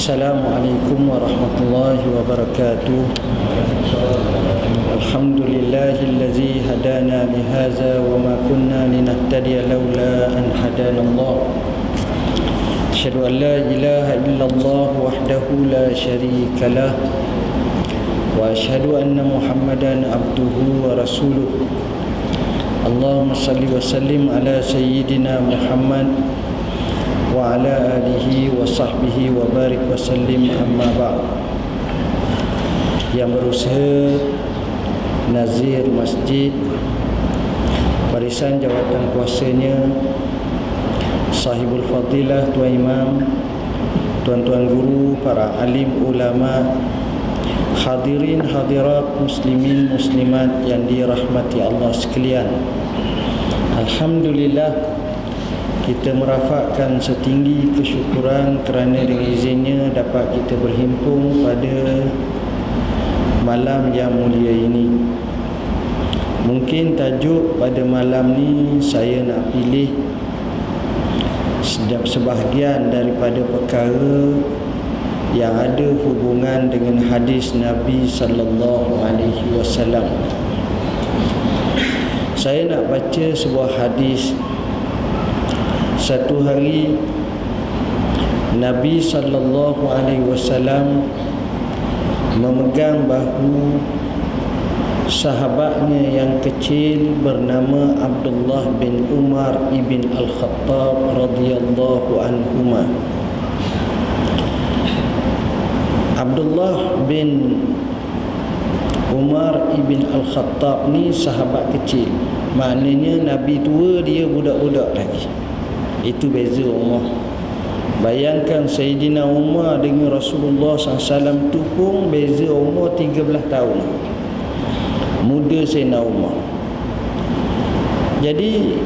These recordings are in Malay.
Assalamualaikum warahmatullahi wabarakatuh. Alhamdulillahillazi hadana lihaza wa ma kunna linahtadiya laula an hadana Allah. Asyhadu an la ilaha illallah wahdahu la syarika lah wa asyhadu anna Muhammadan abduhu wa rasuluh. Allahumma salli wa sallim ala sayyidina Muhammad wa ala alihi wa sahbihi wa barik wa sallim, amma ba'd. Yang berusaha nazir masjid, barisan jawatan kuasanya, sahibul fadilah, tuan imam, tuan-tuan guru, para alim ulama, hadirin hadirat muslimin muslimat yang dirahmati Allah sekalian. Alhamdulillah, kita merafakkan setinggi kesyukuran kerana dengan izinnya dapat kita berhimpun pada malam yang mulia ini. Mungkin tajuk pada malam ni saya nak pilih sebahagian daripada perkara yang ada hubungan dengan hadis Nabi sallallahu alaihi wasallam. Saya nak baca sebuah hadis. Satu hari Nabi sallallahu alaihi wasallam memegang bahu sahabatnya yang kecil bernama Abdullah bin Umar ibn Al-Khattab radhiyallahu anhuma. Abdullah bin Umar ibn Al-Khattab ni sahabat kecil. Maknanya Nabi tua, dia budak-budak lagi. Itu beza umur. Bayangkan Sayyidina Umar dengan Rasulullah SAW tu pun beza umur 13 tahun. Muda Sayyidina Umar. Jadi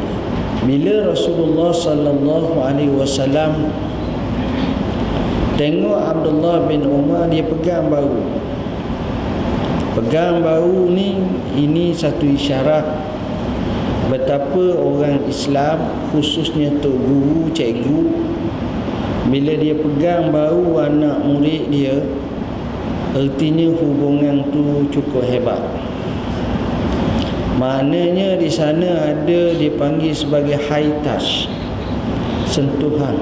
bila Rasulullah SAW tengok Abdullah bin Umar, dia pegang bahu. Pegang bahu ni, ini satu isyarat betapa orang Islam, khususnya tok guru, cikgu, bila dia pegang bahu anak murid dia, artinya hubungan tu cukup hebat. Maknanya di sana ada dipanggil sebagai high touch, sentuhan.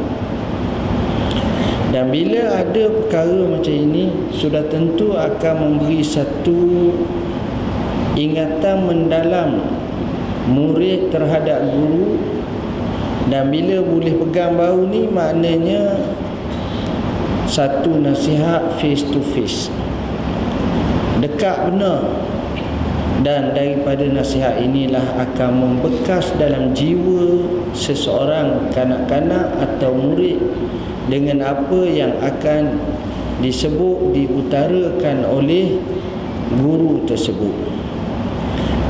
Dan bila ada perkara macam ini, sudah tentu akan memberi satu ingatan mendalam murid terhadap guru. Dan bila boleh pegang bahu ni, maknanya satu nasihat face to face, dekat benar. Dan daripada nasihat inilah akan membekas dalam jiwa seseorang kanak-kanak atau murid dengan apa yang akan disebut, diutarakan oleh guru tersebut.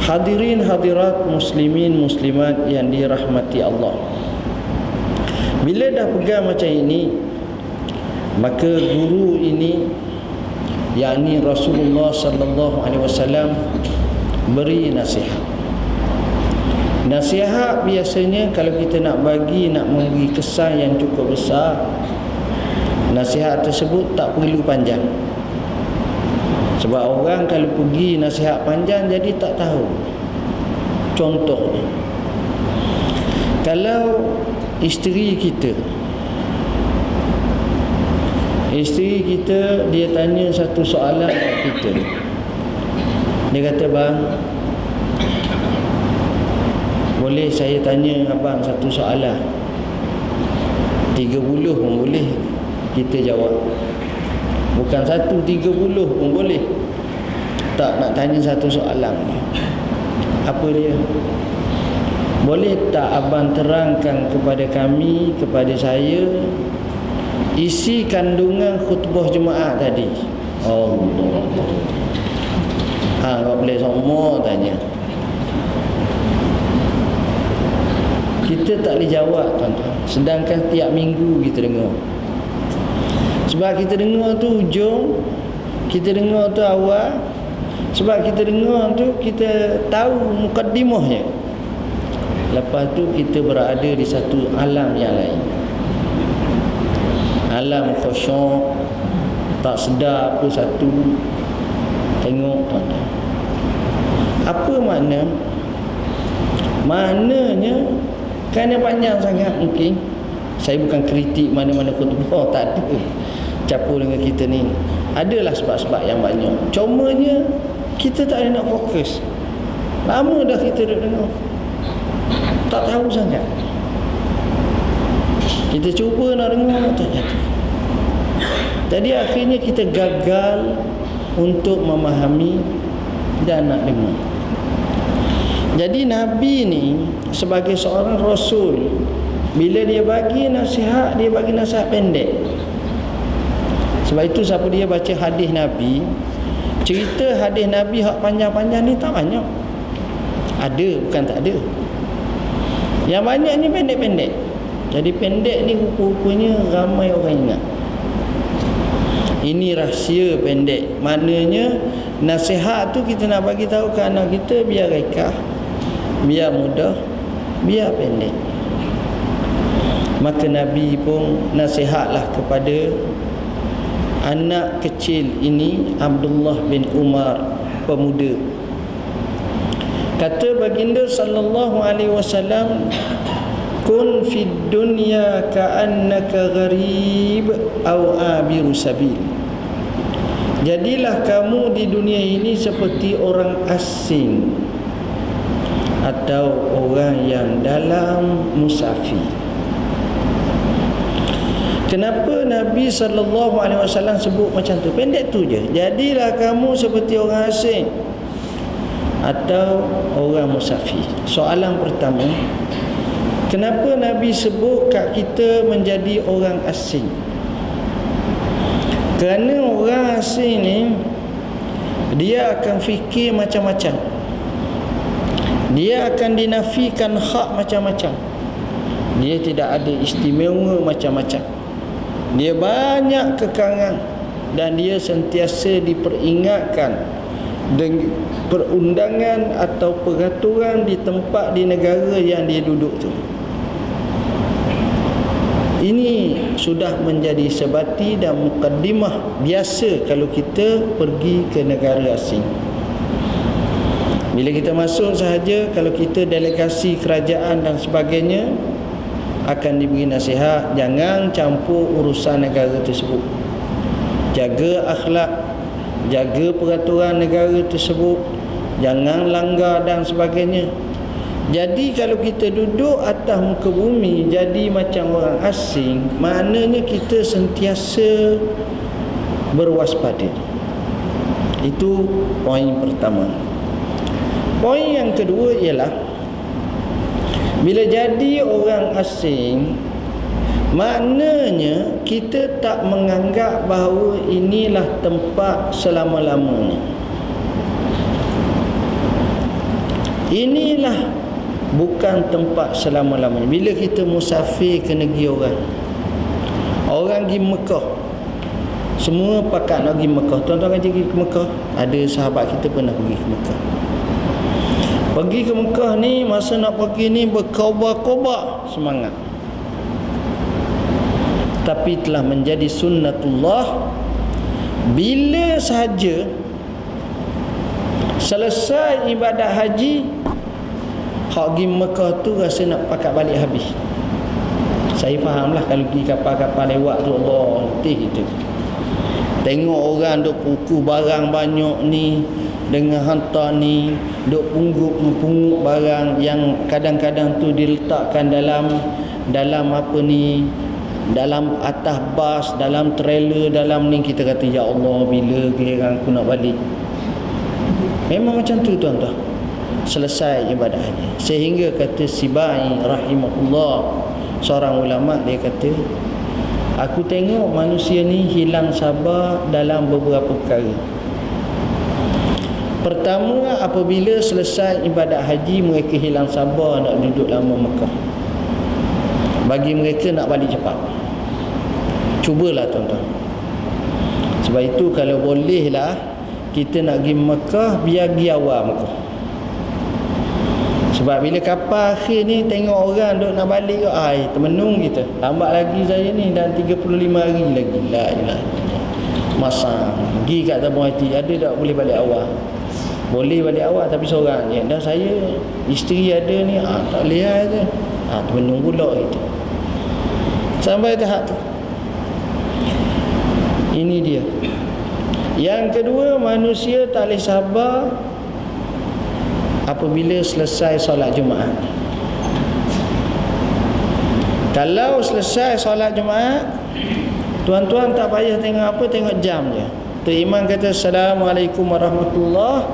Hadirin hadirat muslimin muslimat yang dirahmati Allah, bila dah pegang macam ini, maka guru ini, yakni Rasulullah sallallahu alaihi wasallam, beri nasihat. Nasihat biasanya kalau kita nak memberi kesan yang cukup besar, nasihat tersebut tak perlu panjang. Sebab orang kalau pergi nasihat panjang jadi tak tahu. Contohnya, kalau isteri kita dia tanya satu soalan kat kita. Dia kata, "Bang, boleh saya tanya abang satu soalan?" 30 pun boleh kita jawab. Bukan 1, 30 pun boleh. Tak, nak tanya satu soalan. Apa dia? Boleh tak abang terangkan kepada kami, kepada saya, isi kandungan khutbah Jumaat tadi? Allah. Kalau boleh semua tanya. Kita tak boleh jawab, tuan-tuan. Sedangkan tiap minggu kita dengar. Sebab kita dengar tu hujung, kita dengar tu awal. Sebab kita dengar tu, kita tahu mukaddimahnya. Lepas tu kita berada di satu alam yang lain. alam khusyuk, tak sedap tu satu. Tengok tuan-tuan, apa makna? Maknanya kerana panjang sangat. Mungkin saya bukan kritik mana-mana khutbah, tak ada campur dengan kita ni. Adalah sebab-sebab yang banyak, cumanya kita tak ada nak fokus. Lama dah kita duduk dengar, tak tahu sangat. Kita cuba nak dengar, tak jadi. Jadi akhirnya kita gagal untuk memahami dan nak dengar. Jadi Nabi ni sebagai seorang Rasul, bila dia bagi nasihat, dia bagi nasihat pendek. Sebab itu siapa dia baca hadis Nabi, cerita hadis Nabi hak panjang-panjang ni tak banyak. Ada, bukan tak ada. Yang banyak ni pendek-pendek. Jadi pendek ni rupa-rupanya ramai orang ingat. Ini rahsia pendek. Maknanya nasihat tu kita nak bagi tahu ke anak kita biar rekah, biar mudah, biar pendek. Maka Nabi pun nasihatlah kepada anak kecil ini, Abdullah bin Umar, pemuda. Kata baginda sallallahu alaihi wasallam, kun fid dunya ka'annaka gharib aw abiru sabil. Jadilah kamu di dunia ini seperti orang asing atau orang yang dalam musafir. Kenapa Nabi SAW sebut macam tu? Pendek tu je. Jadilah kamu seperti orang asing atau orang musafir. Soalan pertama, kenapa Nabi sebut kat kita menjadi orang asing? Kerana orang asing ni dia akan fikir macam-macam. Dia akan dinafikan hak macam-macam. Dia tidak ada istimewa macam-macam. Dia banyak kekangan dan dia sentiasa diperingatkan dengan perundangan atau peraturan di tempat di negara yang dia duduk tu. Ini sudah menjadi sebati dan mukaddimah biasa kalau kita pergi ke negara asing. Bila kita masuk sahaja, kalau kita delegasi kerajaan dan sebagainya, akan diberi nasihat, jangan campur urusan negara tersebut. Jaga akhlak, jaga peraturan negara tersebut, jangan langgar dan sebagainya. Jadi kalau kita duduk atas muka bumi jadi macam orang asing, maknanya kita sentiasa berwaspada. Itu poin pertama. Poin yang kedua ialah, bila jadi orang asing, maknanya kita tak menganggap bahawa inilah tempat selama-lamanya. Inilah bukan tempat selama-lamanya. Bila kita musafir ke negeri orang, orang pergi Mekah, semua pakat nak pergi Mekah. Tuan-tuan pergi ke Mekah? Ada sahabat kita pernah pergi ke Mekah. Pergi ke Mekah ni, masa nak pergi ni berkobar-kobar semangat. Tapi telah menjadi sunnatullah, bila sahaja selesai ibadat haji, hak pergi Mekah tu rasa nak pakat balik habis. Saya fahamlah kalau pergi kapal-kapal lewat tu, Allah letih itu. Tengok orang duk pukul barang banyak ni dengan hantar ni, duk pungut barang yang kadang-kadang tu diletakkan dalam apa ni, dalam atas bas, dalam trailer, dalam ni. Kita kata, ya Allah, bila giliran aku nak balik? Memang macam tu tuan-tuan. Selesai ibadah haji. Sehingga kata Sibai rahimahullah, seorang ulama, dia kata, aku tengok manusia ni hilang sabar dalam beberapa perkara. Pertama, apabila selesai ibadat haji, mereka hilang sabar nak duduk lama Mekah. Bagi mereka nak balik cepat. Cubalah tuan-tuan. Sebab itu kalau bolehlah kita nak pergi Mekah, biar pergi awal Mekah. Sebab bila kapal akhir ni tengok orang duk nak balik ke, termenung kita. Lambat lagi saya ni, dan 35 hari lagi. La ilaha illallah. Masa pergi kat tabung hati, ada tak boleh balik awal? Boleh balik awal tapi seorang je. Dan saya, isteri ada ni, tak boleh je. Termenung pula kita. Sampai tahap tu. Ini dia. Yang kedua, manusia tak boleh sabar apabila selesai solat Jumaat. Kalau selesai solat Jumaat, tuan-tuan tak payah tengok apa, tengok jam je. Tok Imam kata Assalamualaikum warahmatullahi.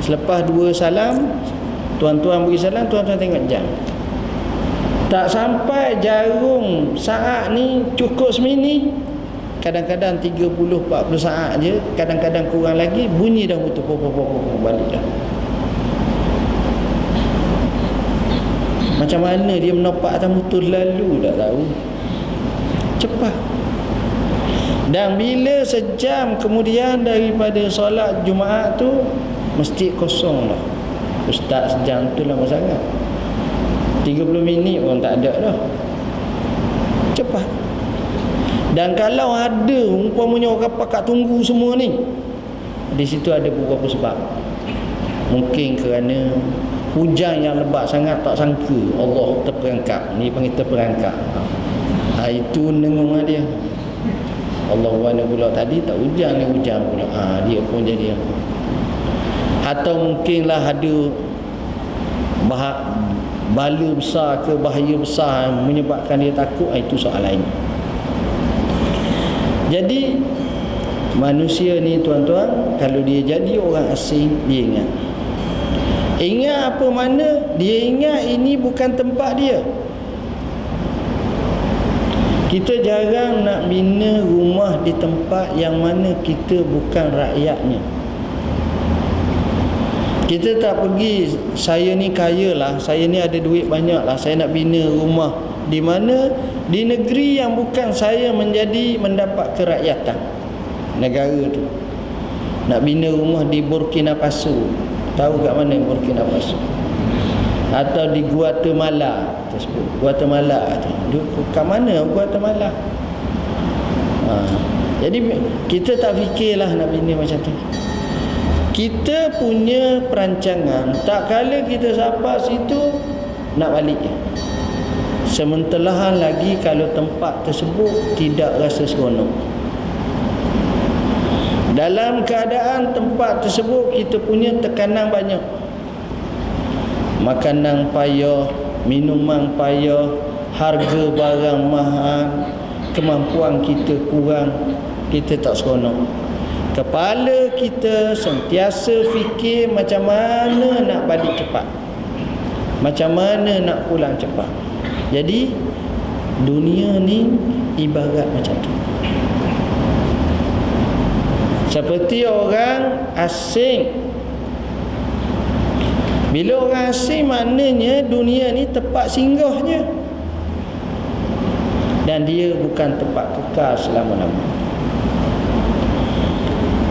Selepas 2 salam, tuan-tuan beri salam, tuan-tuan tengok jam. Tak sampai jarum saat ni cukup semini, kadang-kadang 30-40 saat je, kadang-kadang kurang lagi, bunyi dah putus, balik dah. Macam mana dia menopak atas mutus lalu, tak tahu. Cepat. Dan bila sejam kemudian daripada solat Jumaat tu, masjid kosong dah. Ustaz sejam tu lama sangat. 30 minit pun tak ada dah. Cepat. Dan kalau ada umpamanya orang pakat tunggu semua ni, di situ ada beberapa sebab. Mungkin kerana hujan yang lebat sangat, tak sangka Allah terperangkap. Ni panggil terperangkap. Itu nengung dia. Allah mana pula tadi tak hujan, ni hujan pula. Dia pun jadi. Atau mungkinlah ada bala besar ke bahaya besar menyebabkan dia takut. Itu soal lain. Jadi manusia ni tuan-tuan, kalau dia jadi orang asing, dia ingat. Ingat apa mana? Dia ingat ini bukan tempat dia. Kita jarang nak bina rumah di tempat yang mana kita bukan rakyatnya. Kita tak pergi, saya ni kaya lah, saya ni ada duit banyak lah, saya nak bina rumah di mana? Di negeri yang bukan saya mendapat kerakyatan negara tu. Nak bina rumah di Burkina Faso. Tahu kat mana Burkina Faso? Atau di Guatemala. Guatemala tu. Kat mana Guatemala? Jadi kita tak fikirlah nak bina macam tu. Kita punya perancangan, tak kala kita sampai situ nak balik. Sementara lagi kalau tempat tersebut tidak rasa seronok. Dalam keadaan tempat tersebut kita punya tekanan banyak. Makanan payah, minuman payah, harga barang mahal, kemampuan kita kurang, kita tak seronok. Kepala kita sentiasa fikir macam mana nak balik cepat, macam mana nak pulang cepat. Jadi dunia ni ibarat macam tu. Seperti orang asing. Bila orang asing, maknanya dunia ni tempat singgahnya, dan dia bukan tempat kekal selama-lamanya.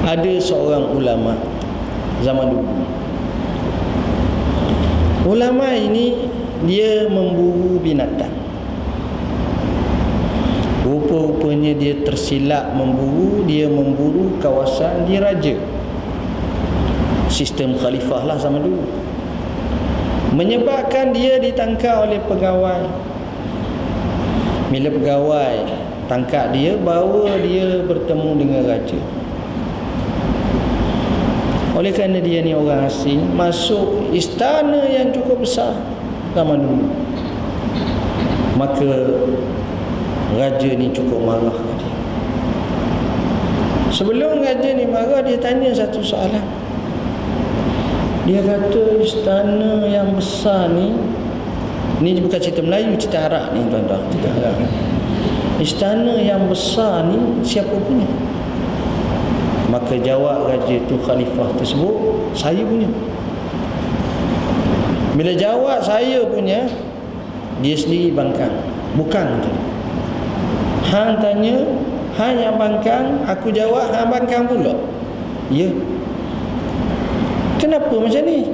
Ada seorang ulama zaman dulu. Ulama ini dia memburu binatang. Rupa-rupanya dia tersilap memburu. Dia memburu kawasan diraja. Sistem khalifah lah zaman dulu. Menyebabkan dia ditangkap oleh pegawai. Bila pegawai tangkap dia, bawa dia bertemu dengan raja. Oleh kerana dia ni orang asing, masuk istana yang cukup besar zaman dulu, maka raja ni cukup marah dia. Sebelum raja ni marah, dia tanya satu soalan. Dia kata, istana yang besar ni bukan cerita Melayu, cerita Arab ni tuan-tuan, cerita Arab. Istana yang besar ni siapa punya? Maka jawab raja tu, khalifah tersebut, saya punya. Bila jawab saya punya, dia sendiri bangkang. Bukan tu. Hang tanya, hang yang bangkang, aku jawab, hang bangkang pula. Ya. Kenapa macam ni?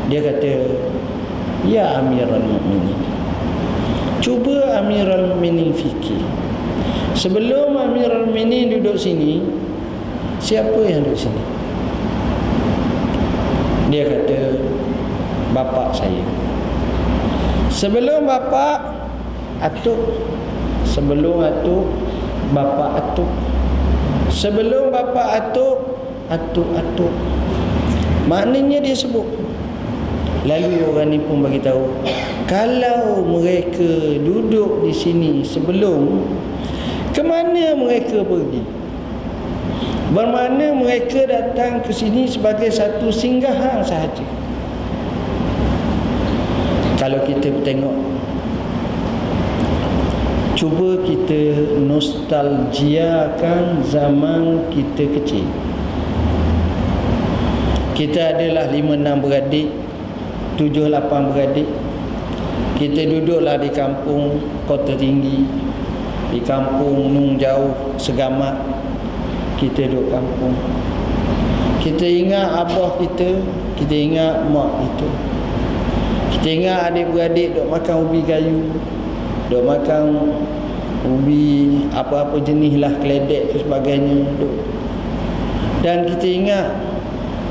Dia kata, ya Amirul Mukminin, cuba Amirul Mukminin fikir, sebelum Amirul Mukminin duduk sini, siapa yang duduk sini? Dia kata, bapa saya. Sebelum bapa, atuk. Sebelum atuk, bapa atuk. Sebelum bapa atuk, atuk-atuk. Maknanya dia sebut. Lalu orang ni pun bagi tahu, kalau mereka duduk di sini sebelum, ke mana mereka pergi? Bermakna mereka datang ke sini sebagai satu singgahan sahaja. Kalau kita tengok, cuba kita nostalgiakan zaman kita kecil. Kita adalah 5-6 beradik, 7-8 beradik. Kita duduklah di kampung Kota Tinggi, di kampung Nung Jauh, Segamat. Kita duduk kampung. Kita ingat abah kita, kita ingat mak kita. Kita ingat adik-beradik duk makan ubi kayu, duk makan ubi apa-apa jenis lah, keledek dan sebagainya duk. Dan kita ingat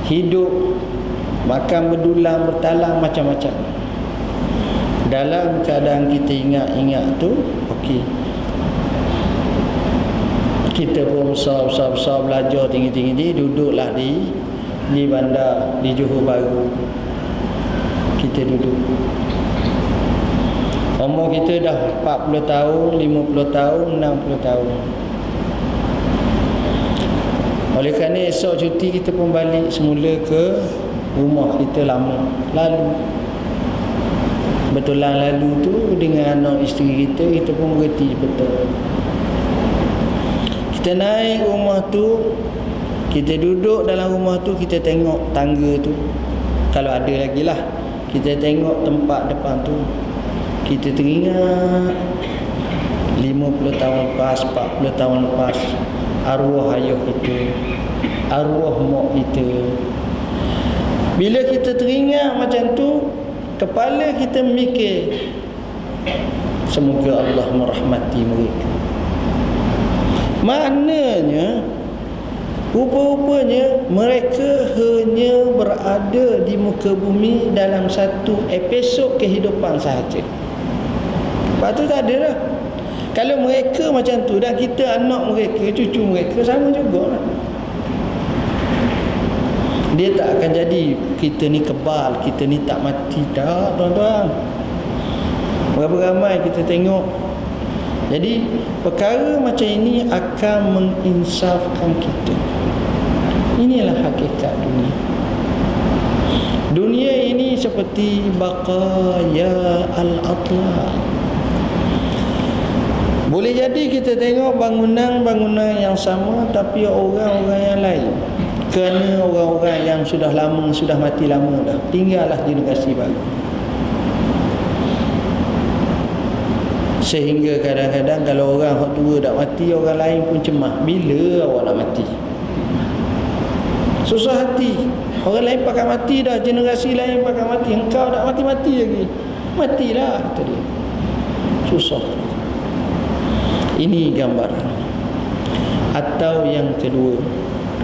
hidup makan berdulang, bertalang, macam-macam. Dalam keadaan kita ingat-ingat tu, okey, kita pun besar belajar tinggi-tinggi, duduklah di bandar, di Johor Bahru. Kita duduk, umur kita dah 40 tahun, 50 tahun, 60 tahun. Oleh kerana esok cuti, kita pun balik semula ke rumah kita lama. Lalu betulan lalu tu dengan anak isteri kita pun berhenti betul. Kita naik rumah tu, kita duduk dalam rumah tu, kita tengok tangga tu, kalau ada lagi lah. Kita tengok tempat depan tu, kita teringat 50 tahun lepas, 40 tahun lepas, arwah ayah kita, arwah mak kita. Bila kita teringat macam tu, kepala kita mikir, semoga Allah merahmati mereka. Maknanya, rupa-rupanya mereka hanya berada di muka bumi dalam satu episod kehidupan sahaja. Lepas tu tak ada dah. Kalau mereka macam tu dan kita anak mereka, cucu mereka, sama juga lah. Dia tak akan jadi kita ni kebal, kita ni tak mati. Tak, tuan-tuan. Berapa ramai kita tengok. Jadi perkara macam ini akan menginsafkan kita. Inilah hakikat dunia. Dunia ini seperti baqaya al-atla. Boleh jadi kita tengok bangunan-bangunan yang sama, tapi orang-orang yang lain. Kerana orang-orang yang sudah lama, sudah mati lama dah, tinggallah generasi baru. Sehingga kadang-kadang kalau orang tua dah mati, orang lain pun cemas, bila awak nak mati? Susah hati. Orang lain pakai mati dah, generasi lain pakai mati, engkau nak mati-mati lagi. Matilah, kata dia. Susah. Ini gambaran. Atau yang kedua,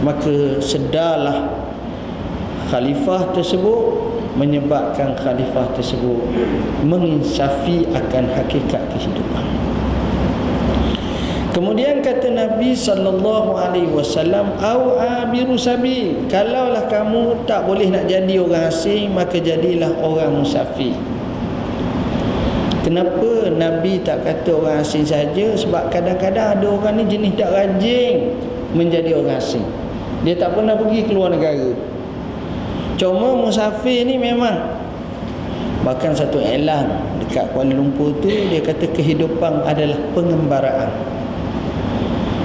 maka sedarlah khalifah tersebut menyebabkan khalifah tersebut menginsafi akan hakikat kehidupan. Kemudian kata Nabi SAW, au abiru sabil, kalaulah kamu tak boleh nak jadi orang asing, maka jadilah orang musafir. Kenapa Nabi tak kata orang asing saja? Sebab kadang-kadang ada orang ni jenis tak rajin menjadi orang asing. Dia tak pernah pergi keluar negara. Cuma musafir ni memang, bahkan satu iklan dekat Kuala Lumpur tu, dia kata kehidupan adalah pengembaraan.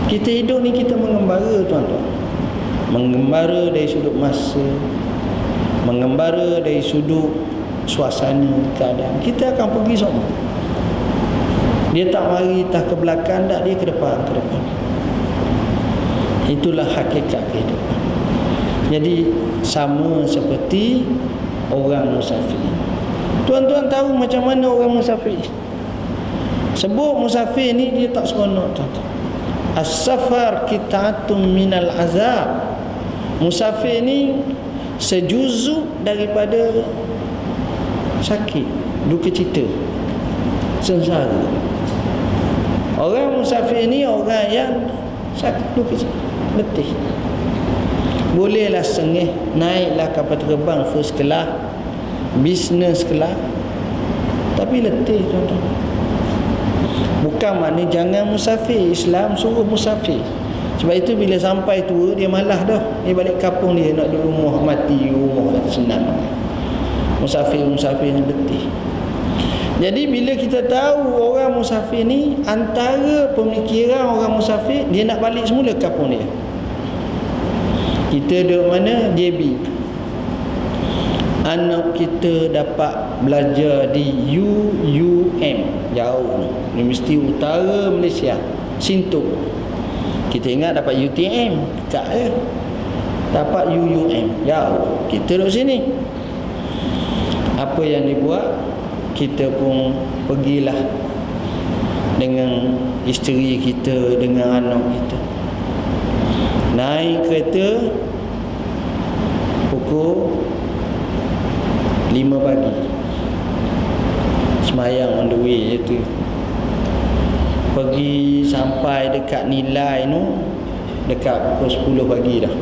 Kita hidup ni kita mengembara, tuan-tuan. Mengembara dari sudut masa, mengembara dari sudut suasana, keadaan. Kita akan pergi semua. Dia tak mari tak ke belakang, tak, dia ke depan, ke depan. Itulah hakikat kehidupan. Jadi sama seperti orang musafir. Tuan-tuan tahu macam mana orang musafir? Sebut musafir ni dia tak seronok, tuan-tuan. As-safar qit'atun minal azab. Musafir ni sejuzuk daripada sakit, duka cita, sengsara. Orang musafir ni orang yang sakit, duka cita, letih. Bolehlah sengih, naiklah kapal terbang first class, business class, tapi letih, tuan-tuan. Bukan maknanya jangan musafir. Islam suruh musafir. Sebab itu bila sampai tua dia malas dah. Dia balik kampung dia nak duduk rumah, mati rumah, kata senang. Musafir ni letih. Jadi bila kita tahu orang musafir ni, antara pemikiran orang musafir, dia nak balik semula kampung dia. Kita duduk mana? JB. Anak kita dapat belajar di UUM, jauh, Universiti Utara Malaysia, Sintok. Kita ingat dapat UTM, tak je. Dapat UUM, jauh. Kita duduk sini. Apa yang dibuat? Kita pun pergilah dengan isteri kita, dengan anak kita. Naik kereta pukul 5 pagi, semayang on the way je tu. Pergi sampai dekat Nilai tu dekat pukul 10 pagi dah.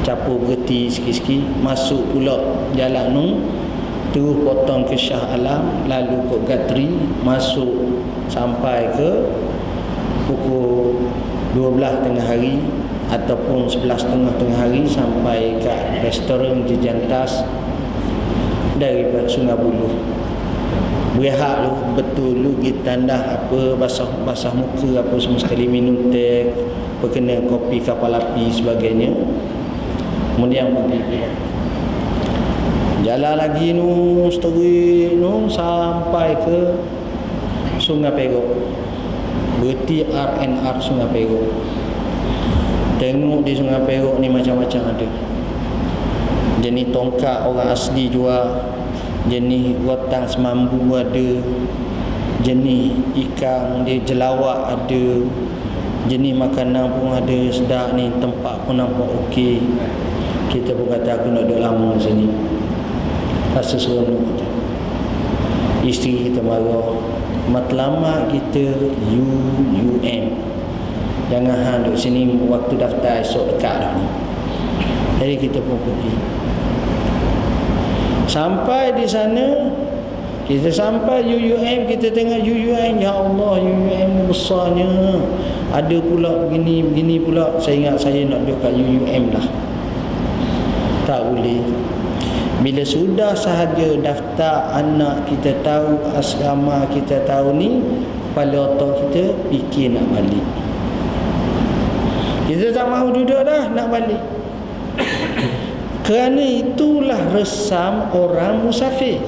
Capur berhenti sikit-sikit, masuk pula jalan tu, terus potong ke Shah Alam, lalu ke Gatri, masuk sampai ke pukul 12 tengah hari ataupun 11 tengah hari, sampai ke restoran Jejantas daripada Sungai Buloh. Berehat lu, betul lu, pergi tandah apa, basah muka apa semua sekali, minum teh, perkena kopi kapal api sebagainya. Kemudian pergi jalan lagi nu, story nu, sampai ke Sungai Perak. Berhenti RNR Sungai Perak. Tengok di Sungai Perak ni macam-macam ada. Jenis tongkat orang asli jual, jenis rotan semambu ada, jenis ikan dia jelawak ada, jenis makanan pun ada, sedap ni, tempat pun nampak okey. Kita pun kata aku nak duduk lama sini, rasa seronok. Isteri kita marah, matlamat kita UUM, jangan hang duduk sini, waktu daftar esok dekat dah ni. Jadi kita pun pergi. Sampai di sana, kita sampai UUM, kita tengok UUM, ya Allah, UUM besarnya. Ada pula begini pula. Saya ingat saya nak duduk kat UUM lah. Tak boleh. Bila sudah sahaja daftar anak kita tahu, asrama kita tahu ni, kepala otak kita fikir nak balik. Kita tak mahu duduk dah, nak balik. Kerana itulah resam orang musafir.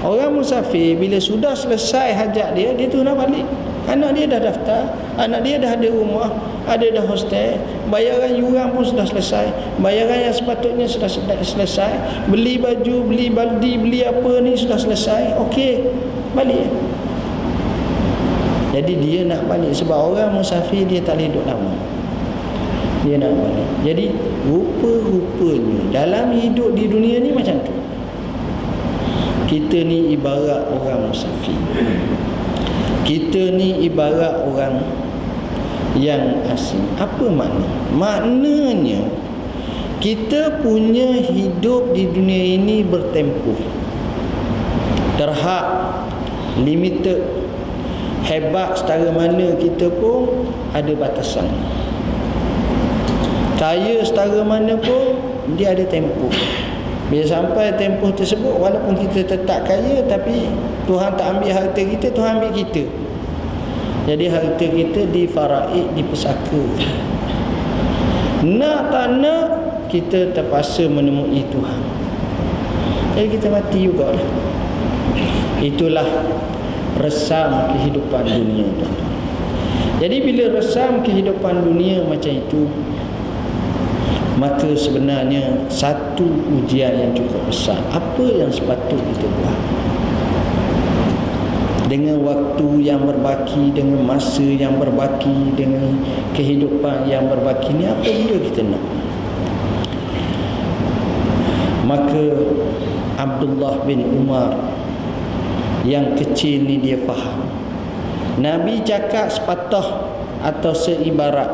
Orang musafir bila sudah selesai hajat dia, dia tu nak balik. Anak dia dah daftar, anak dia dah ada rumah, ada dah hostel, bayaran yuran pun sudah selesai, bayaran yang sepatutnya sudah selesai, beli baju, beli baldi, beli apa ni sudah selesai. Okey, balik. Jadi dia nak balik. Sebab orang musafir dia tak boleh duduk lama, dia nak balik. Jadi rupa-rupanya dalam hidup di dunia ni macam tu. Kita ni ibarat orang musafir. Kita ni ibarat orang yang asing. Apa makna? Maknanya kita punya hidup di dunia ini bertempuh, terhad, limited. Hebat setara mana kita pun ada batasan. Kaya setara mana pun dia ada tempoh. Bila sampai tempoh tersebut, walaupun kita tetap kaya, tapi Tuhan tak ambil harta kita, Tuhan ambil kita. Jadi harta kita difaraid, dipesaka. Nak tak nak, kita terpaksa menemui Tuhan. Jadi kita mati jugalah. Itulah resam kehidupan dunia, tuan-tuan. Jadi bila resam kehidupan dunia macam itu, maka sebenarnya satu ujian yang cukup besar. Apa yang sepatut kita buat dengan waktu yang berbaki, dengan masa yang berbaki, dengan kehidupan yang berbaki ni, apa benda kita nak? Maka Abdullah bin Umar yang kecil ni dia faham. Nabi cakap sepatah atau seibarat,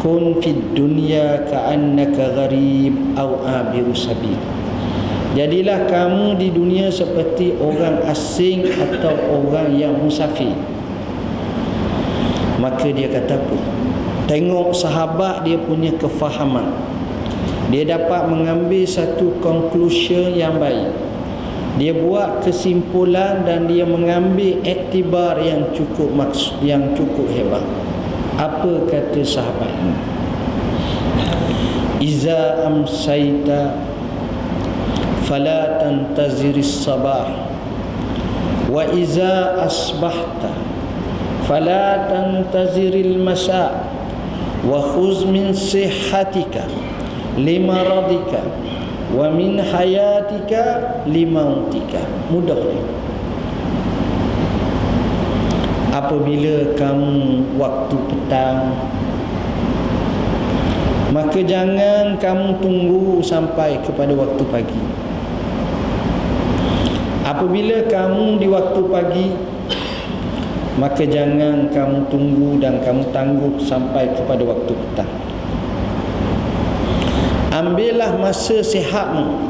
kun fid dunya ka'annaka gharib au abiru sabil. Jadilah kamu di dunia seperti orang asing atau orang yang musafir. Maka dia kata apa? Tengok sahabat dia punya kefahaman. Dia dapat mengambil satu conclusion yang baik. Dia buat kesimpulan dan dia mengambil iktibar yang cukup hebat. Apa kata sahabat ini? Iza amsayta fala tantaziris sabah wa iza asbahta fala tantaziril masa wa khuz min sihhatika limaradika wa min hayatika limautika. Mudah ni. Apabila kamu waktu petang, maka jangan kamu tunggu sampai kepada waktu pagi. Apabila kamu di waktu pagi, maka jangan kamu tunggu dan kamu tangguh sampai kepada waktu petang. Ambillah masa sihatmu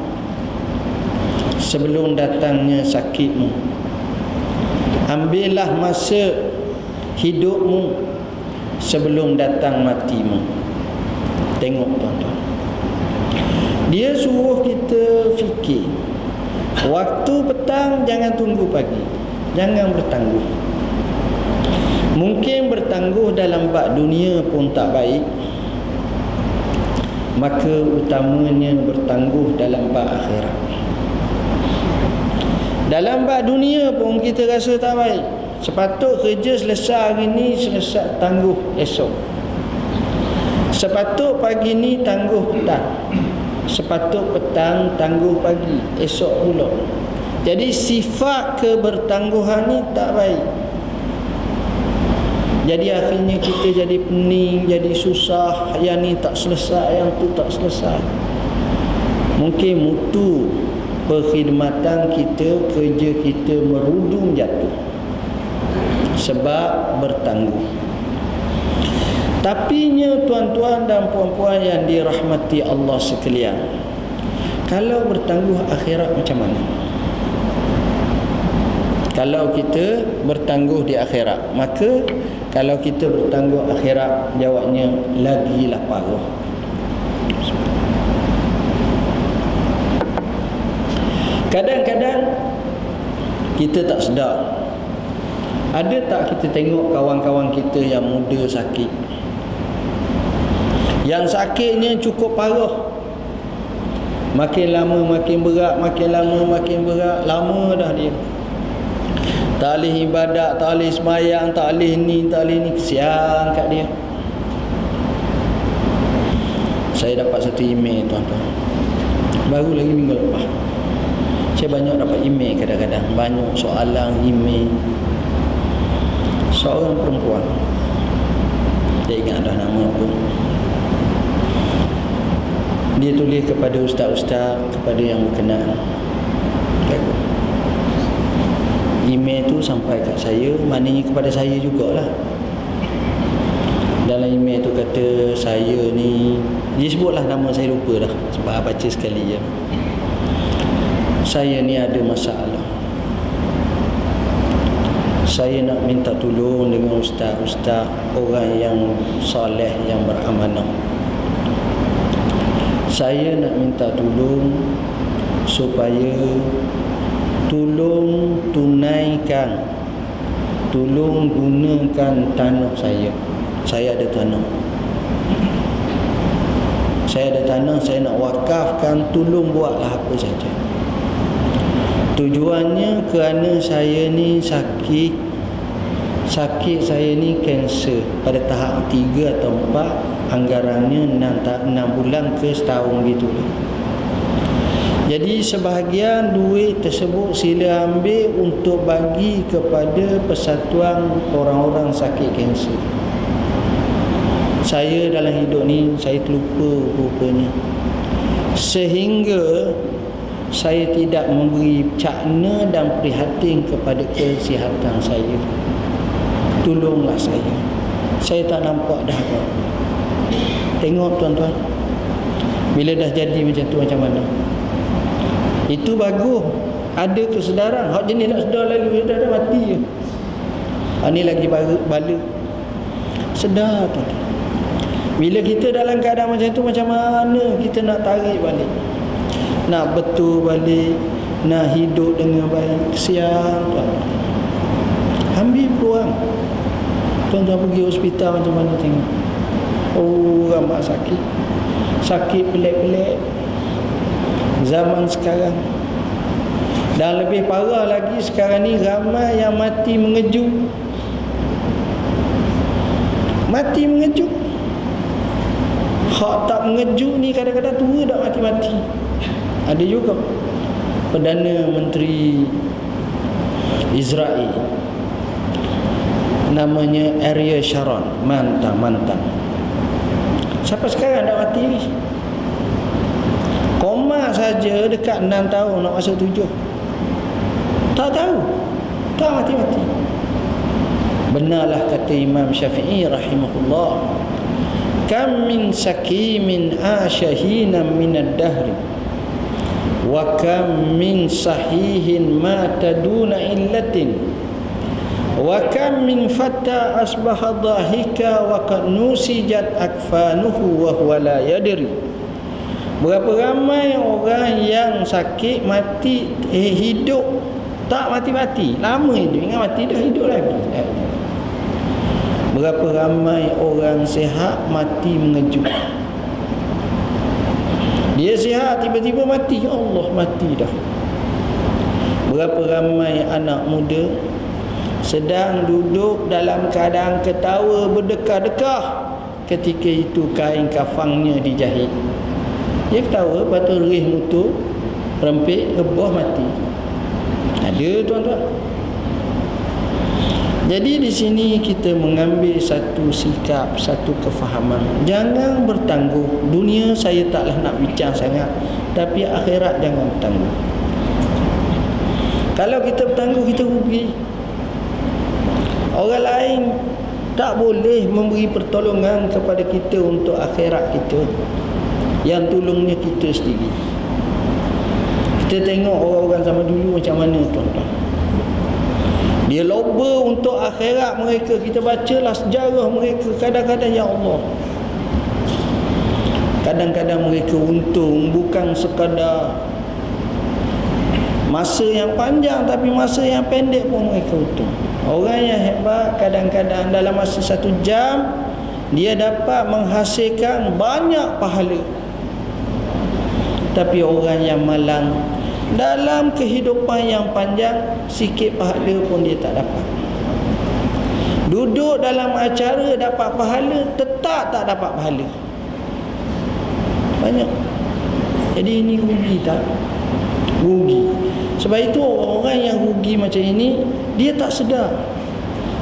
sebelum datangnya sakitmu. Ambillah masa hidupmu sebelum datang matimu. Tengok tuan-tuan, dia suruh kita fikir, waktu petang jangan tunggu pagi, jangan bertangguh. Mungkin bertangguh dalam bab dunia pun tak baik, maka utamanya bertangguh dalam bab akhirat. Dalam bab dunia pun kita rasa tak baik, sepatut kerja selesai hari ni, selesai tangguh esok. Sepatut pagi ni tangguh petang, sepatut petang tangguh pagi, esok pula. Jadi sifat kebertangguhan ni tak baik. Jadi akhirnya kita jadi pening, jadi susah, yang ni tak selesai, yang tu tak selesai. Mungkin mutu perkhidmatan kita, kerja kita merudum jatuh sebab bertangguh. Tapinya tuan-tuan dan puan-puan yang dirahmati Allah sekalian, kalau bertangguh akhirat macam mana? Kalau kita bertangguh di akhirat, maka kalau kita bertangguh akhirat, jawabnya lagilah parah. Kadang-kadang kita tak sedar. Ada tak kita tengok kawan-kawan kita yang muda sakit, yang sakitnya cukup parah, makin lama makin berat, makin lama makin berat, lama dah dia tak boleh ibadat, tak boleh semayang, tak boleh ni, tak boleh ni. Kesian kat dia. Saya dapat satu email tuan-tuan, baru lagi minggu lepas. Saya banyak dapat email, kadang-kadang banyak soalan email. Seorang perempuan, saya ingat dah nama apa, dia tulis kepada ustaz-ustaz, kepada yang berkenaan. Email tu sampai kat saya, maknanya kepada saya jugalah. Dalam email tu kata, saya ni, dia sebutlah nama saya, lupa dah sebab baca sekali je. Saya ni ada masalah, saya nak minta tolong dengan ustaz-ustaz, orang yang soleh, yang beramanah. Saya nak minta tolong supaya tolong tunaikan, tolong gunakan tanah saya. Saya ada tanah, saya nak wakafkan, tolong buatlah apa saja. Tujuannya kerana saya ni sakit saya ni kanser pada tahap 3 atau 4. Anggarannya 6 bulan ke setahun gitu. Jadi sebahagian duit tersebut sila ambil untuk bagi kepada persatuan orang-orang sakit kanser. Saya dalam hidup ni saya terlupa rupanya, sehingga saya tidak memberi cakna dan prihatin kepada kesihatan saya. Tolonglah saya. Saya tak nampak dah apa. Tengok tuan-tuan, bila dah jadi macam tu macam mana. Itu bagus, ada kesedaran. Hak jenis tak sedar lalu, dah mati je. Ni lagi bala. Sedar tu. Bila kita dalam keadaan macam tu, macam mana kita nak tarik balik, nak betul balik, nak hidup dengan baik? Kesian tuan-tuan. Ambil peluang. Tuan-tuan pergi hospital macam mana tengok. Ramai sakit pelik-pelik zaman sekarang. Dan lebih parah lagi sekarang ni, ramai yang mati mengejut. Mati mengejut. Hak tak mengejut ni kadang-kadang tua dah mati-mati. Ada juga Perdana Menteri Israel, namanya Ariel Sharon, mantan. Sampai sekarang dah mati ni. Koma saja dekat 6 tahun nak masuk 7. Tak tahu. Tak mati-mati. Benarlah kata Imam Syafi'i rahimahullah, kam min sakimin asyahinan minad dahri wa kam min sahihin mata duna illatin wa kam min fata asbaha dhahika wa qad nusijat akfanuhu wa huwa la yadri. Berapa ramai orang yang sakit mati, hidup tak mati-mati, lama hidup, ingat mati dah hidup lagi. Berapa ramai orang sihat mati mengejut. Dia sihat tiba-tiba mati, ya Allah, mati dah. Berapa ramai anak muda sedang duduk dalam keadaan ketawa berdekah-dekah, ketika itu kain kafangnya dijahit. Dia ketawa, batu rih mutu, rempit, rebah, mati. Ada tuan-tuan. Jadi di sini kita mengambil satu sikap, satu kefahaman. Jangan bertangguh. Dunia saya taklah nak bincang sangat, tapi akhirat jangan bertangguh. Kalau kita bertangguh, kita rugi. Orang lain tak boleh memberi pertolongan kepada kita untuk akhirat kita. Yang tolongnya kita sendiri. Kita tengok orang-orang zaman dulu macam mana tuan-tuan. Dia loba untuk akhirat mereka. Kita bacalah sejarah mereka. Kadang-kadang, ya Allah, kadang-kadang mereka untung bukan sekadar masa yang panjang, tapi masa yang pendek pun mereka untung. Orang yang hebat kadang-kadang dalam masa 1 jam dia dapat menghasilkan banyak pahala. Tapi orang yang malang dalam kehidupan yang panjang, sikit pahala pun dia tak dapat. Duduk dalam acara dapat pahala, tetap tak dapat pahala. Banyak. Jadi ini rugi tak? Rugi. Sebab itu orang yang rugi macam ini, dia tak sedar.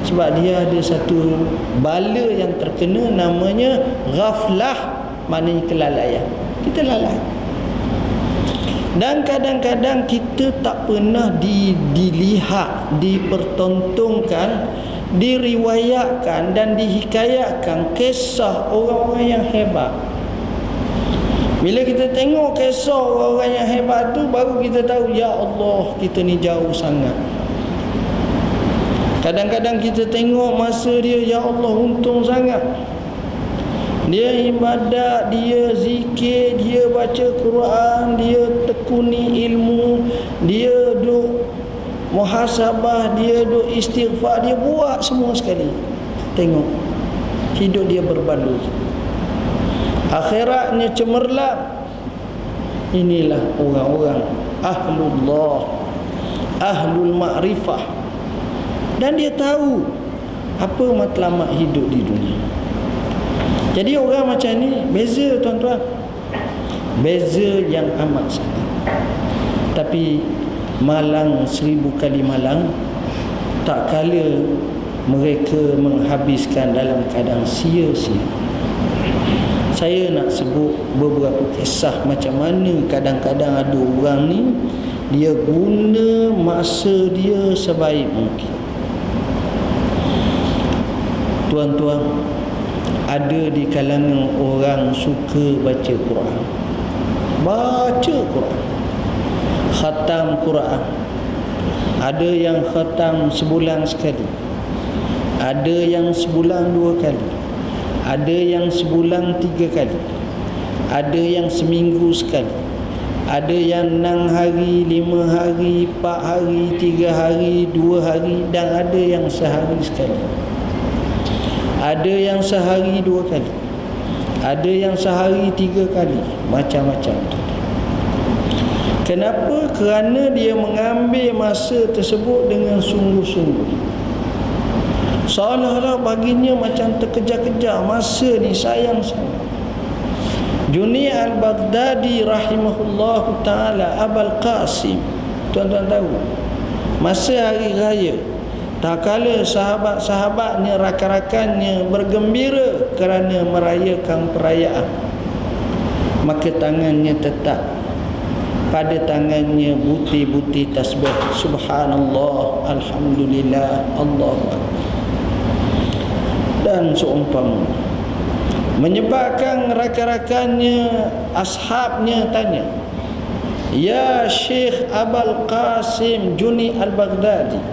Sebab dia ada satu bala yang terkena, namanya ghaflah, maknanya kelalaian. Kita lalai. Dan kadang-kadang kita tak pernah dilihat, dipertontonkan, diriwayatkan dan dihikayatkan kisah orang-orang yang hebat. Bila kita tengok kisah orang-orang yang hebat tu, baru kita tahu, ya Allah, kita ni jauh sangat. Kadang-kadang kita tengok masa dia, ya Allah, untung sangat. Dia ibadat, dia zikir, dia baca Quran, dia tekuni ilmu, dia duk muhasabah, dia duk istighfar, dia buat semua sekali. Tengok, hidup dia berbaloi. Akhiratnya cemerlang. Inilah orang-orang ahlullah, ahlul ma'rifah. Dan dia tahu apa matlamat hidup di dunia. Jadi orang macam ni beza tuan-tuan, beza yang amat sangat. Tapi malang 1000 kali malang, tak kala mereka menghabiskan dalam keadaan sia-sia. Saya nak sebut beberapa kisah macam mana kadang-kadang ada orang ni dia guna masa dia sebaik mungkin. Tuan-tuan, ada di kalangan orang suka baca Quran, baca Quran, khatam Quran. Ada yang khatam sebulan sekali, ada yang sebulan 2 kali, ada yang sebulan 3 kali, ada yang seminggu sekali, ada yang 6 hari, 5 hari, 4 hari, 3 hari, 2 hari, dan ada yang sehari sekali. Ada yang sehari 2 kali, ada yang sehari 3 kali, macam-macam tu. Kenapa? Kerana dia mengambil masa tersebut dengan sungguh-sungguh. Seolah-olah baginya macam terkejar-kejar masa ni, sayang sangat. Junaid al-Baghdadi rahimahullahu ta'ala, Abul Qasim, tuan-tuan tahu, masa hari raya, tak kala sahabat-sahabatnya, rakan-rakannya bergembira kerana merayakan perayaan, maka tangannya tetap pada tangannya butir-butir tasbih, subhanallah, alhamdulillah, Allahu akbar, dan seumpama. Menyebabkan rakan-rakannya, ashabnya tanya, "Ya Syekh Abul Qasim Junaid al-Baghdadi,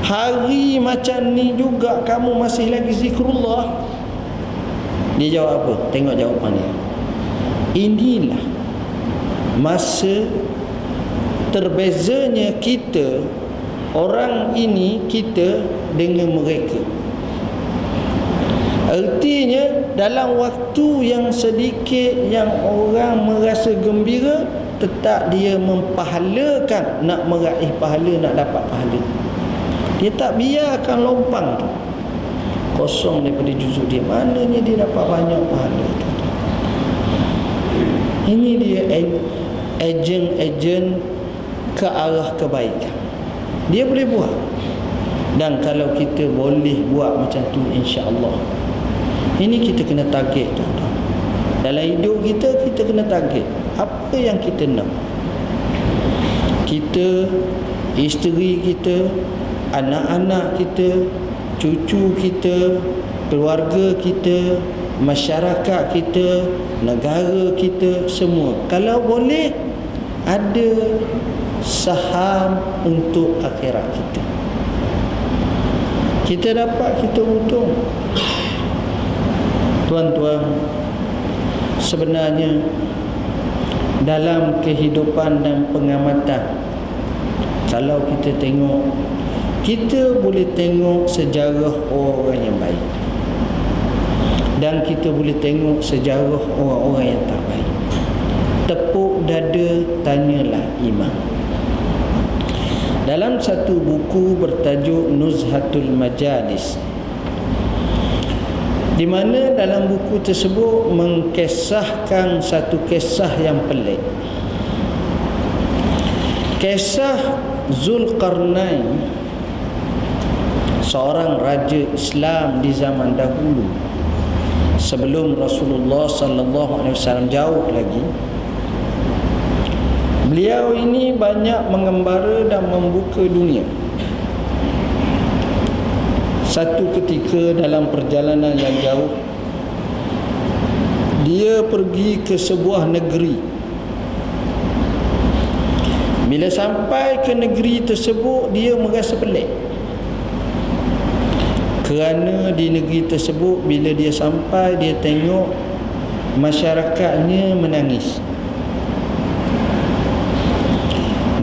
hari macam ni juga kamu masih lagi zikrullah?" Dia jawab apa? Tengok jawapan dia. Inilah masa terbezanya kita, orang ini, kita dengan mereka. Artinya dalam waktu yang sedikit yang orang merasa gembira, tetap dia mempahalakan, nak meraih pahala, nak dapat pahala. Dia tak biarkan lompang tu kosong daripada juzuk dia. Mananya dia dapat banyak pahala tu. Ini dia ejen ke arah kebaikan. Dia boleh buat. Dan kalau kita boleh buat macam tu, insya-Allah, ini kita kena target, tuan-tuan. Dalam hidup kita, kita kena target apa yang kita nak. Kita, isteri kita, anak-anak kita, cucu kita, keluarga kita, masyarakat kita, negara kita, semua, kalau boleh ada saham untuk akhirat kita. Kita dapat, kita untung. Tuan-tuan, sebenarnya dalam kehidupan dan pengamatan, kalau kita tengok, kita boleh tengok sejarah orang yang baik, dan kita boleh tengok sejarah orang-orang yang tak baik. Tepuk dada, tanyalah iman. Dalam satu buku bertajuk Nuzhatul Majalis, di mana dalam buku tersebut mengkisahkan satu kisah yang pelik. Kisah Zulkarnain, seorang raja Islam di zaman dahulu, sebelum Rasulullah sallallahu alaihi wasallam jauh lagi. Beliau ini banyak mengembara dan membuka dunia. Satu ketika dalam perjalanan yang jauh, dia pergi ke sebuah negeri. Bila sampai ke negeri tersebut, dia merasa pelik. Kerana di negeri tersebut, bila dia sampai, dia tengok masyarakatnya menangis.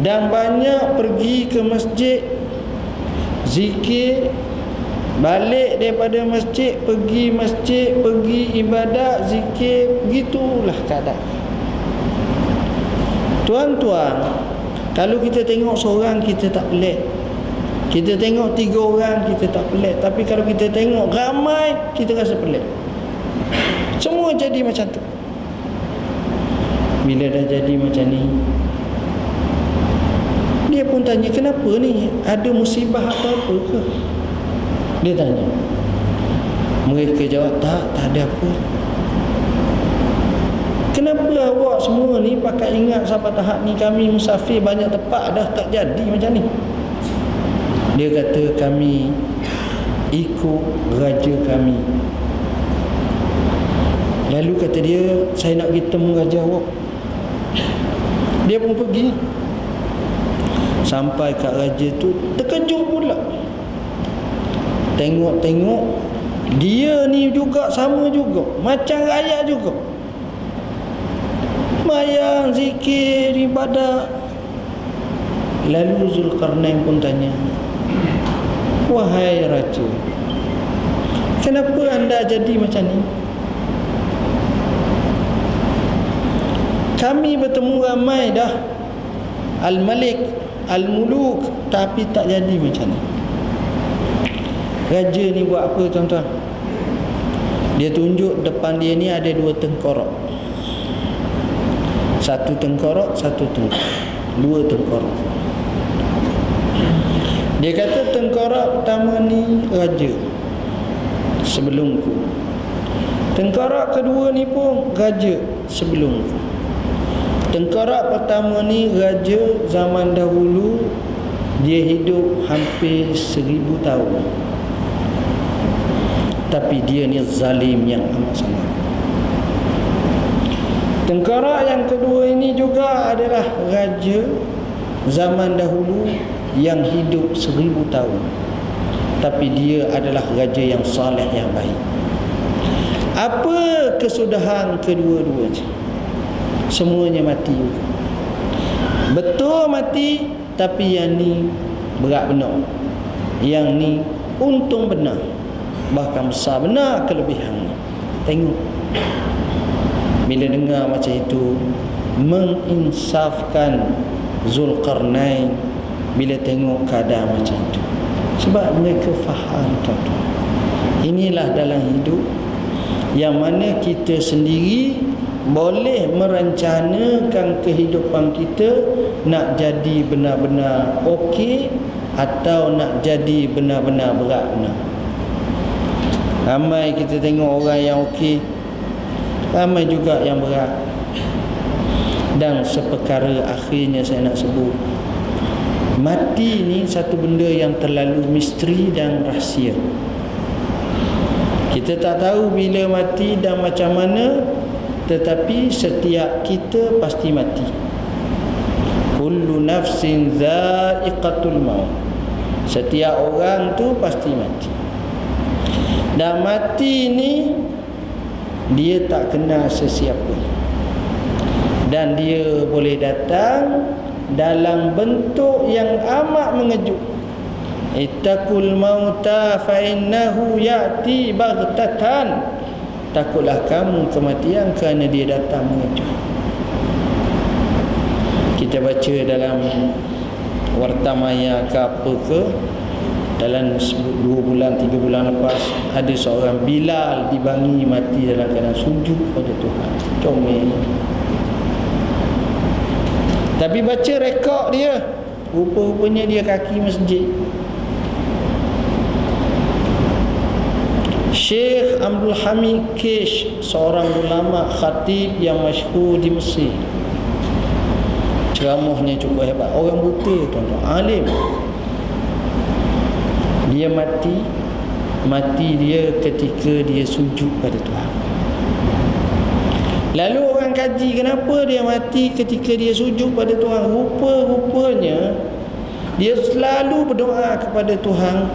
Dan banyak pergi ke masjid, zikir, balik daripada masjid, pergi masjid, pergi ibadat, zikir, begitulah keadaan. Tuan-tuan, kalau kita tengok seorang, kita tak pelik. Kita tengok 3 orang, kita tak pelik. Tapi kalau kita tengok ramai, kita rasa pelik. Semua jadi macam tu. Bila dah jadi macam ni, dia pun tanya, kenapa ni? Ada musibah apa-apa ke? Dia tanya. Mereka jawab, tak ada apa. Kenapa awak semua ni pakai ingat sampai tahap ni kami musafir banyak tempat dah tak jadi macam ni? Dia kata, kami ikut raja kami. Lalu kata dia, saya nak pergi temu raja awak. Dia pun pergi. Sampai kat raja tu, terkejut pula. Tengok-tengok, dia ni juga sama juga, macam rakyat juga. Mayang, zikir, ibadat. Lalu Zulkarnain pun tanya, wahai raja, kenapa anda jadi macam ni? Kami bertemu ramai dah, Al-Malik, Al-Muluk, tapi tak jadi macam ni. Raja ni buat apa tuan-tuan? Dia tunjuk depan dia ni ada dua tengkorak. Satu tengkorak, satu tengkorak. Dua tengkorak. Dia kata tengkorak pertama ni raja sebelumku. Tengkorak kedua ni pun raja sebelumku. Tengkorak pertama ni raja zaman dahulu, dia hidup hampir 1000 tahun. Tapi dia ni zalim yang amat sangat. Tengkorak yang kedua ini juga adalah raja zaman dahulu yang hidup 1000 tahun. Tapi dia adalah raja yang saleh, yang baik. Apa kesudahan kedua-duanya? Semuanya mati. Betul mati, tapi yang ni berat benar. Yang ni untung benar. Bahkan besar benar kelebihannya. Tengok. Bila dengar macam itu, menginsafkan Zulkarnain bila tengok keadaan macam itu. Sebab mereka faham, tuan-tuan. Inilah dalam hidup yang mana kita sendiri boleh merencanakan kehidupan kita nak jadi benar-benar okey atau nak jadi benar-benar berat benar. Ramai kita tengok orang yang okey, ramai juga yang berat. Dan seperkara akhirnya saya nak sebut, mati ni satu benda yang terlalu misteri dan rahsia. Kita tak tahu bila mati dan macam mana, tetapi setiap kita pasti mati. Kullu nafsin za'iqatul maut. Setiap orang tu pasti mati. Dan mati ni dia tak kenal sesiapa, dan dia boleh datang dalam bentuk yang amat mengejut. Ittaqul mauta fa innahu ya'ti baghtatan. Takutlah kamu kematian kerana dia datang mengejut. Kita baca dalam Warta Maya ke apa ke, dalam 2 bulan 3 bulan lepas, ada seorang Bilal dibangi mati dalam keadaan sujud pada Tuhan. Comel. Tapi baca rekod dia, rupa-rupanya dia kaki masjid. Syekh Abdul Hamid Kish, seorang ulama khatib yang masyhur di Mesir. Ceramahnya cukup hebat. Orang buta, tuan-tuan, alim. Dia mati dia ketika dia sujud pada Tuhan. Lalu orang kaji kenapa dia mati ketika dia sujud pada Tuhan. Rupa-rupanya dia selalu berdoa kepada Tuhan,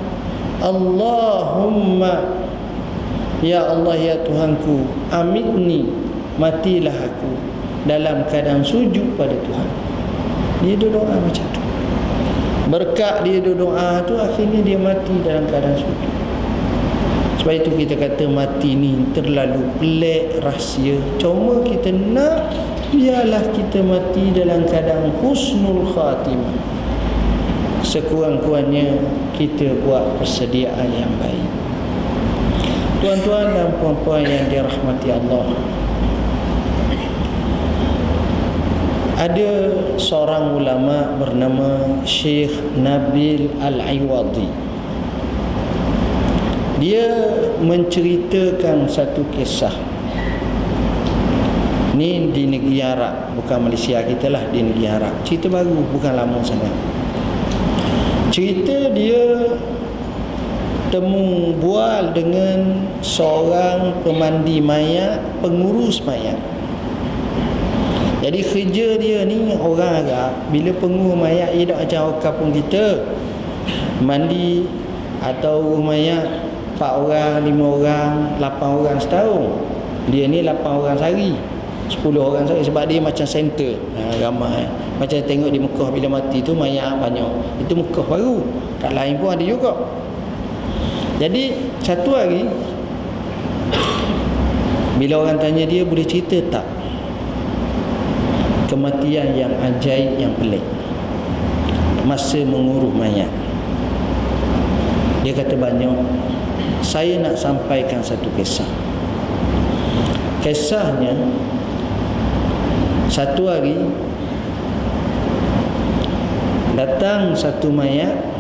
Allahumma, ya Allah, ya Tuhanku, amitni, matilah aku dalam keadaan sujud pada Tuhan. Dia doa macam tu. Berkat dia doa tu, akhirnya dia mati dalam keadaan sujud. Sebab itu kita kata mati ni terlalu pelik, rahsia. Cuma kita nak biarlah kita mati dalam keadaan husnul khatimah. Sekurang-kurangnya kita buat persediaan yang baik. Tuan-tuan dan puan-puan yang dirahmati Allah, ada seorang ulama bernama Syekh Nabil Al-Iwadi. Dia menceritakan satu kisah. Ni di negeri Arab, bukan Malaysia kita lah, di negeri Arab. Cerita baru, bukan lama sangat. Cerita dia temu bual dengan seorang pemandi mayat, pengurus mayat. Jadi kerja dia ni orang Arab, bila pengurus mayat dia tak macam orang kampung kita. Mandi atau urus mayat 4 orang, 5 orang, 8 orang setahun. Dia ni 8 orang sehari, 10 orang sehari, sebab dia macam center. Ramai. Macam tengok di Mekah bila mati tu mayat banyak. Itu Mekah baru. Kat lain pun ada juga. Jadi satu hari bila orang tanya dia, boleh cerita tak kematian yang ajaib, yang pelik masa mengurus mayat? Dia kata banyak. Saya nak sampaikan satu kisah. Kisahnya, satu hari datang satu mayat.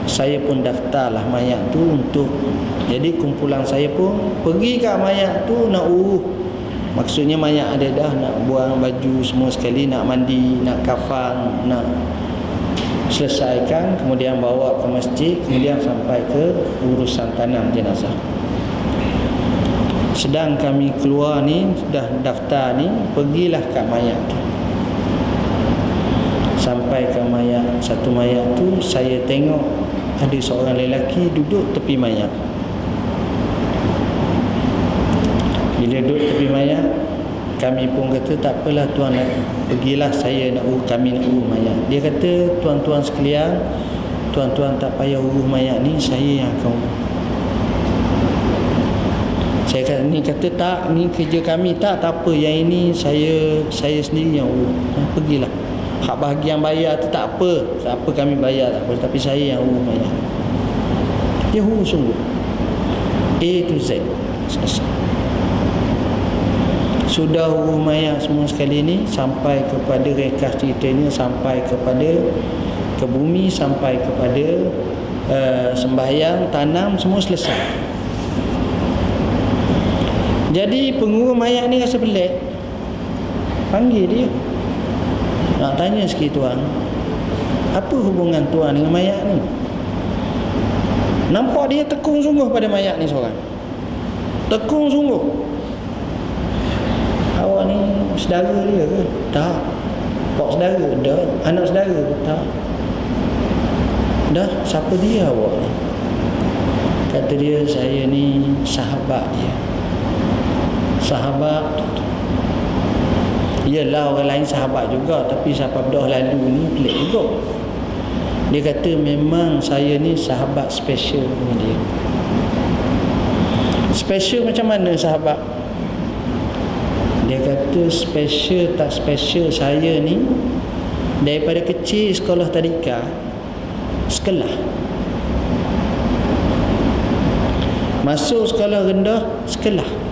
Saya pun daftarlah mayat tu untuk, jadi kumpulan saya pun pergi kat mayat tu nak urus. Maksudnya mayat ada dah, nak buang baju semua sekali, nak mandi, nak kafan, nak selesaikan, kemudian bawa ke masjid, kemudian sampai ke urusan tanam jenazah. Sedang kami keluar ni, sudah daftar ni, pergilah kat mayat tu. Sampai ke mayat, satu mayat tu, saya tengok ada seorang lelaki duduk tepi mayat. Bila duduk tepi mayat, kami pun kata tak apalah tuan, pergilah, saya nak urus, kami nak urus mayat. Dia kata, tuan-tuan sekalian, tuan-tuan tak payah urus mayat ni, saya yang akan urus. Saya kata, ni kata tak, ni kerja kami. Tak apa, yang ini saya sendiri yang urus. Pergilah. Hak bahagian bayar tu tak apa, kami bayar tak apa, tapi saya yang urus mayat. Dia urus sungguh, A to Z, selesai. Sudah urus mayat semua sekali ni, sampai kepada rekah ceritanya, sampai kepada ke bumi, sampai kepada sembahyang, tanam, semua selesai. Jadi pengurus mayat ni rasa pelik, panggil dia, nak tanya sikit tuan, apa hubungan tuan dengan mayat ni? Nampak dia tekung sungguh pada mayat ni seorang. Tekung sungguh. Awak ni saudara dia ke? Tak. Pak saudara? Dah. Anak saudara? Tak. Dah, siapa dia awak ni? Kata dia, saya ni sahabat dia. Sahabat. Yelah, orang lain sahabat juga, tapi sahabat dah lalu ni pelik juga. Dia kata memang saya ni sahabat special dengan dia. Special macam mana sahabat? Dia kata special tak special, saya ni daripada kecil sekolah tadika, sekolah. Masuk sekolah rendah, sekolah.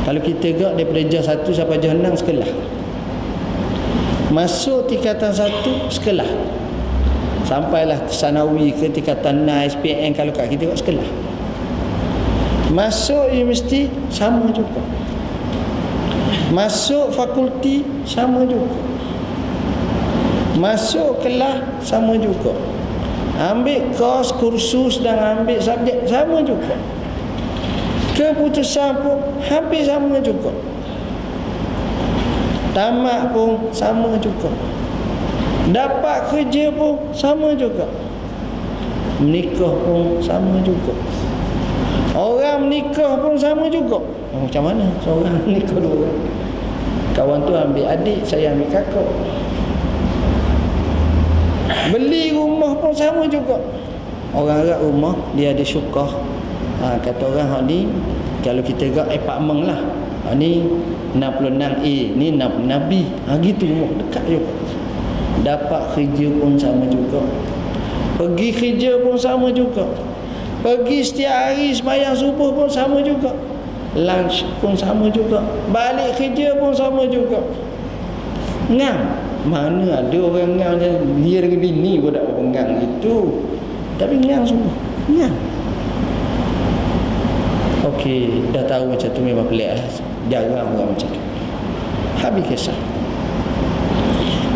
Kalau kita gak daripada jam 1 sampai jam 6, sekolah. Masuk tingkatan 1, sekolah. Sampailah Sanawi ke tingkatan 6 SPM, kalau kat kita kat sekolah. Masuk universiti, sama juga. Masuk fakulti, sama juga. Masuk kelas, sama juga. Ambil kos, kursus dan ambil subjek, sama juga. Keputusan pun hampir sama juga. Tamat pun sama juga. Dapat kerja pun sama juga. Menikah pun sama juga. Orang menikah pun sama juga. Macam mana seorang menikah dua orang? Kawan tu ambil adik, saya ambil kakak. Beli rumah pun sama juga. Orang Arab rumah dia ada syukah. Kata orang hak ni, kalau kita gak apartmen lah, ni 66A, ni Nabi, gitu rumah dekat juga. Dapat kerja pun sama juga. Pergi kerja pun sama juga. Pergi setiap hari sembahyang subuh pun sama juga, lunch pun sama juga, balik kerja pun sama juga. Ngam. Mana ada orang ngam dia dengan bini pun tak ngam itu. Tapi ngam semua. Ngam. Okey, dah tahu macam tu memang pelik lah. Jarang orang macam tu. Habis kisah.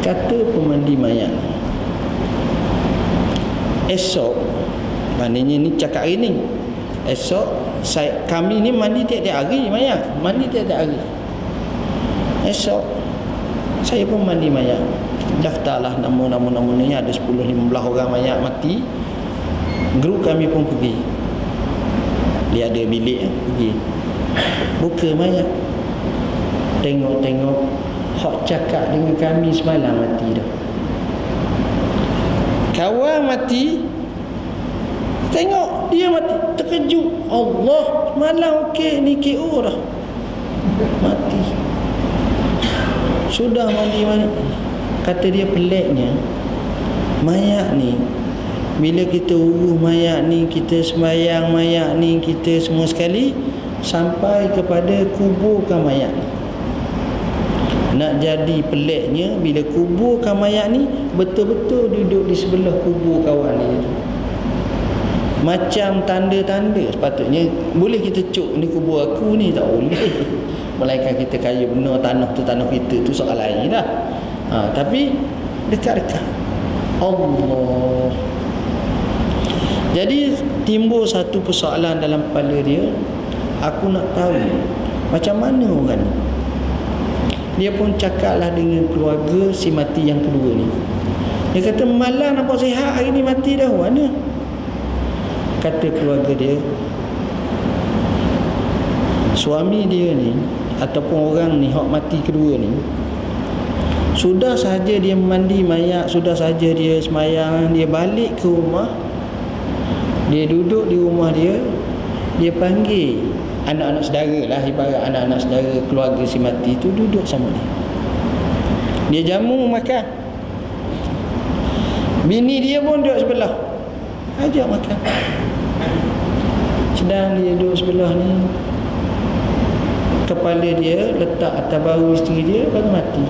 Kata pemandi mayat, esok, maknanya ni cakap hari ni, esok kami ni mandi tiap-tiap hari mayat. Mandi tiap-tiap hari. Esok saya pun mandi mayat. Daftarlah nama-nama-namanya, ada 10-15 orang mayat mati. Grup kami pun pergi. Dia ada bilik pergi. Buka mayat. Tengok-tengok hak cakap dengan kami semalam mati dah. Kawan mati. Tengok dia mati. Terkejut. Allah, semalam okey ni KO dah. Mati. Sudah mandi. Kata dia peliknya, mayat ni, bila kita uruh mayat ni, kita sembahyang mayat ni, kita semua sekali sampai kepada kuburkan mayat ni. Nak jadi peliknya, bila kuburkan mayat ni, betul-betul duduk di sebelah kubur kawan dia tu. Macam tanda-tanda. Sepatutnya boleh kita cuk ni kubur aku ni, tak boleh. Melainkan kita kaya benar tanah tu tanah kita tu, soal lain lah. Tapi dekat-dekat Allah. Jadi timbul satu persoalan dalam kepala dia. Aku nak tahu macam mana orang ni. Dia pun cakaplah dengan keluarga si mati yang kedua ni. Dia kata, malam nampak sihat, hari ni mati dah. Mana? Kata keluarga dia, suami dia ni ataupun orang ni hak mati kedua ni, sudah saja dia mandi mayat, sudah saja dia semayang, dia balik ke rumah, dia duduk di rumah dia, dia panggil anak-anak saudara lah, ibarat anak-anak saudara keluarga si mati tu duduk sama dia. Dia jamu makan. Bini dia pun duduk sebelah, ajak makan. Sedang dia duduk sebelah ni, kepala dia letak atas bahu isteri dia, baru mati.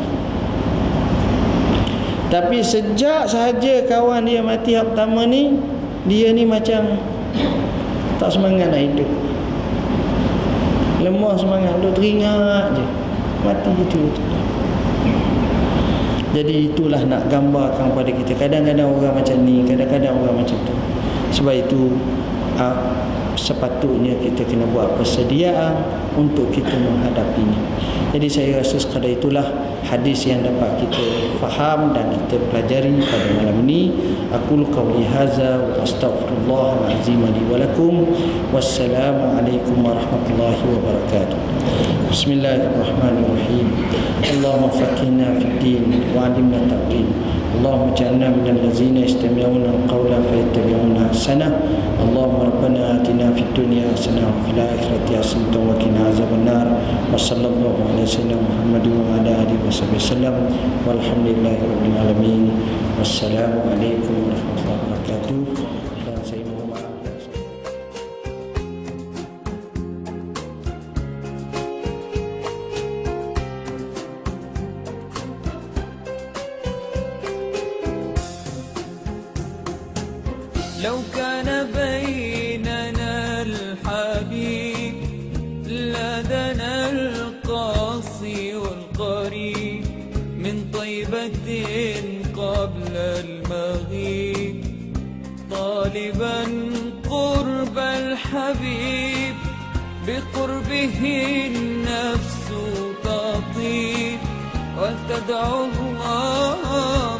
Tapi sejak sahaja kawan dia mati yang pertama ni, dia ni macam tak semangat nak hidup, lemah semangat, duduk teringat je, mati gitu. Jadi itulah nak gambarkan pada kita, kadang-kadang orang macam ni, kadang-kadang orang macam tu. Sebab itu sepatutnya kita kena buat persediaan untuk kita menghadapinya. Jadi saya rasa sekadar itulah hadis yang dapat kita faham dan kita pelajari pada malam ini. Aqulu qawli hadza wa astaghfirullahal azim li wa lakum. Wassalamu alaikum warahmatullahi wabarakatuh. Bismillahirrahmanirrahim. Allahumma faqihna fid din wa 'allimna ta'wil. Allahumma ij'alna minal ladzina yastami'una al-qawla fayattabi'una ahsana. Allahumma rabbana atina fid dunya hasanah wa fil akhirati hasanah wa qina azabannar. Wa sallallahu ala sayyidina Muhammadin wa ala alihi wasallam. Walhamdulillahirabbil alamin. Wassalamu alaikum warahmatullahi wabarakatuh. Dan saya mohon maaf. لو كان بيننا الحبيب لدنا القاصي والقريب من طيبة قبل المغيب طالبا قرب الحبيب بقربه النفس تطيب وتدعو الله